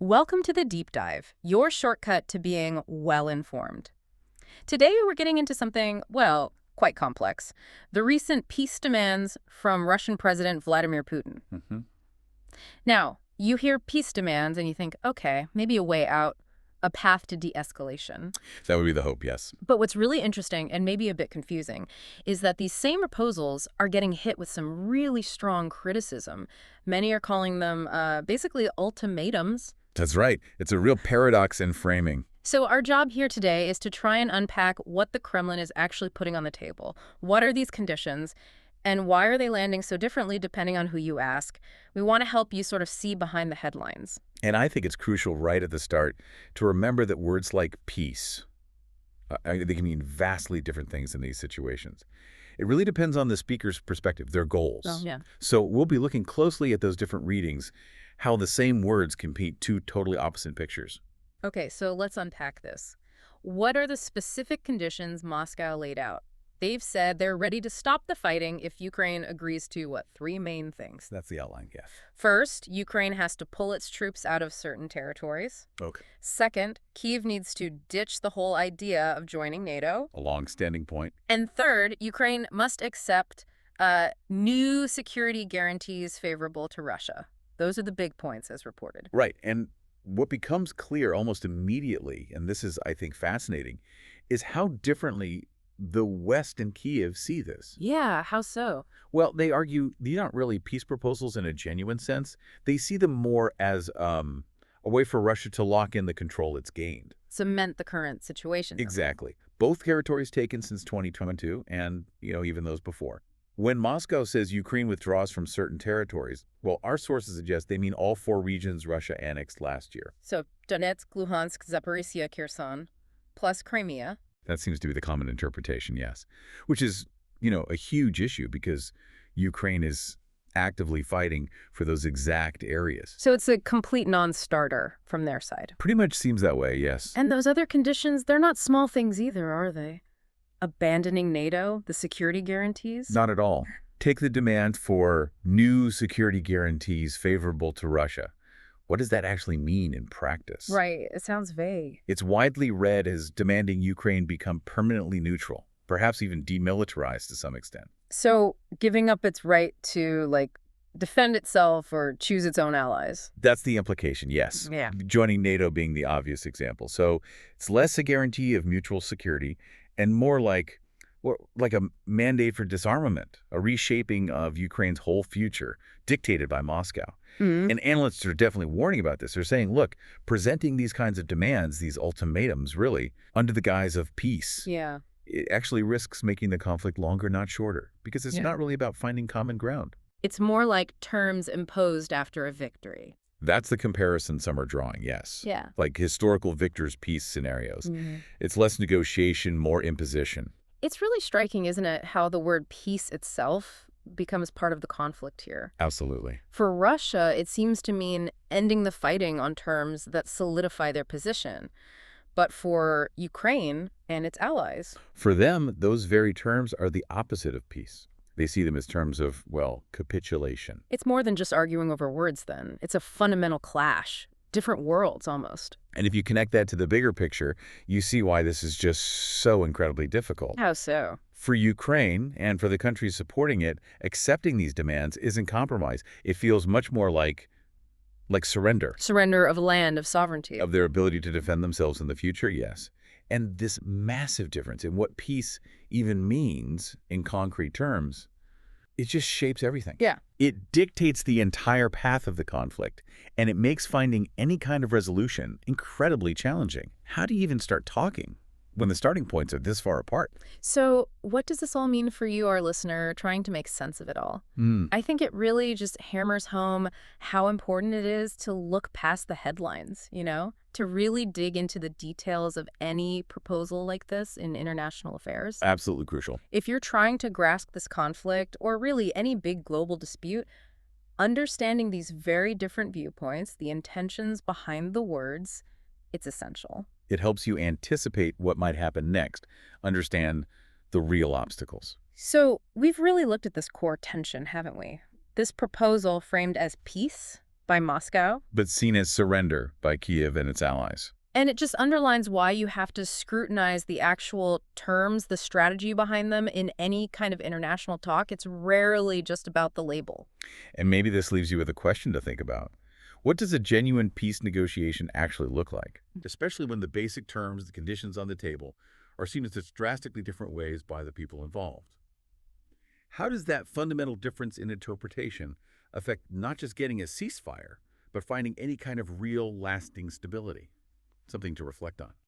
Welcome to the Deep Dive, your shortcut to being well-informed. Today we're getting into something, well, quite complex. The recent peace demands from Russian President Vladimir Putin. hmm Now, you hear peace demands and you think, okay, maybe a way out, a path to de-escalation. That would be the hope, yes. But what's really interesting and maybe a bit confusing is that these same proposals are getting hit with some really strong criticism. Many are calling them basically ultimatums. That's right. It's a real paradox in framing. So our job here today is to try and unpack what the Kremlin is actually putting on the table. What are these conditions, and why are they landing so differently depending on who you ask? We want to help you sort of see behind the headlines. And I think it's crucial right at the start to remember that words like peace, they can mean vastly different things in these situations. It really depends on the speaker's perspective, their goals. Oh, yeah. So we'll be looking closely at those different readings, how the same words can paint two totally opposite pictures. Okay, so let's unpack this. What are the specific conditions Moscow laid out? They've said they're ready to stop the fighting if Ukraine agrees to, what, three main things? That's the outline, yes. First, Ukraine has to pull its troops out of certain territories. Okay. Second, Kyiv needs to ditch the whole idea of joining NATO. A long-standing point. And third, Ukraine must accept new security guarantees favorable to Russia. Those are the big points as reported. Right. And what becomes clear almost immediately, and this is, I think, fascinating, is how differently the West and Kyiv see this. Yeah, how so? Well, they argue these aren't really peace proposals in a genuine sense. They see them more as a way for Russia to lock in the control it's gained. Cement the current situation. Exactly. Both territories taken since 2022 and, even those before. When Moscow says Ukraine withdraws from certain territories, well, our sources suggest they mean all four regions Russia annexed last year. So Donetsk, Luhansk, Zaporizhia, Kherson, plus Crimea. That seems to be the common interpretation, yes. Which is, a huge issue because Ukraine is actively fighting for those exact areas. So it's a complete non-starter from their side. Pretty much seems that way, yes. And those other conditions, they're not small things either, are they? Abandoning NATO, the security guarantees? Not at all. Take the demand for new security guarantees favorable to Russia. What does that actually mean in practice? Right, it sounds vague. It's widely read as demanding Ukraine become permanently neutral, perhaps even demilitarized to some extent. So giving up its right to, defend itself or choose its own allies. That's the implication, yes. Yeah. Joining NATO being the obvious example. So it's less a guarantee of mutual security and more like a mandate for disarmament, a reshaping of Ukraine's whole future dictated by Moscow. And analysts are definitely warning about this. They're saying, look, presenting these kinds of demands, these ultimatums, really, under the guise of peace, Yeah. it actually risks making the conflict longer, not shorter, because it's not really about finding common ground. It's more like terms imposed after a victory. That's the comparison some are drawing, yes. Yeah. Like historical victors' peace scenarios. It's less negotiation, more imposition. It's really striking, isn't it, how the word peace itself becomes part of the conflict here. Absolutely. For Russia, it seems to mean ending the fighting on terms that solidify their position. But for Ukraine and its allies, For them, those very terms are the opposite of peace. They see them as terms of, capitulation. it's more than just arguing over words then. It's a fundamental clash. Different worlds, almost. And if you connect that to the bigger picture, you see why this is just so incredibly difficult. How so? For Ukraine and for the countries supporting it, accepting these demands isn't compromise. It feels much more like surrender. Surrender of land, of sovereignty. Of their ability to defend themselves in the future, yes. And this massive difference in what peace even means in concrete terms, it just shapes everything. Yeah. It dictates the entire path of the conflict, and it makes finding any kind of resolution incredibly challenging. How do you even start talking when the starting points are this far apart? So what does this all mean for you, our listener, trying to make sense of it all? I think it really just hammers home how important it is to look past the headlines, to really dig into the details of any proposal like this in international affairs. Absolutely crucial. If you're trying to grasp this conflict, or really any big global dispute, understanding these very different viewpoints, the intentions behind the words, it's essential. It helps you anticipate what might happen next, understand the real obstacles. So we've really looked at this core tension, haven't we? This proposal framed as peace by Moscow. but seen as surrender by Kyiv and its allies. And it just underlines why you have to scrutinize the actual terms, the strategy behind them in any kind of international talk. It's rarely just about the label. And maybe this leaves you with a question to think about. What does a genuine peace negotiation actually look like? Especially when the basic terms, the conditions on the table, are seen in such drastically different ways by the people involved. How does that fundamental difference in interpretation affect not just getting a ceasefire, but finding any kind of real, lasting stability? Something to reflect on.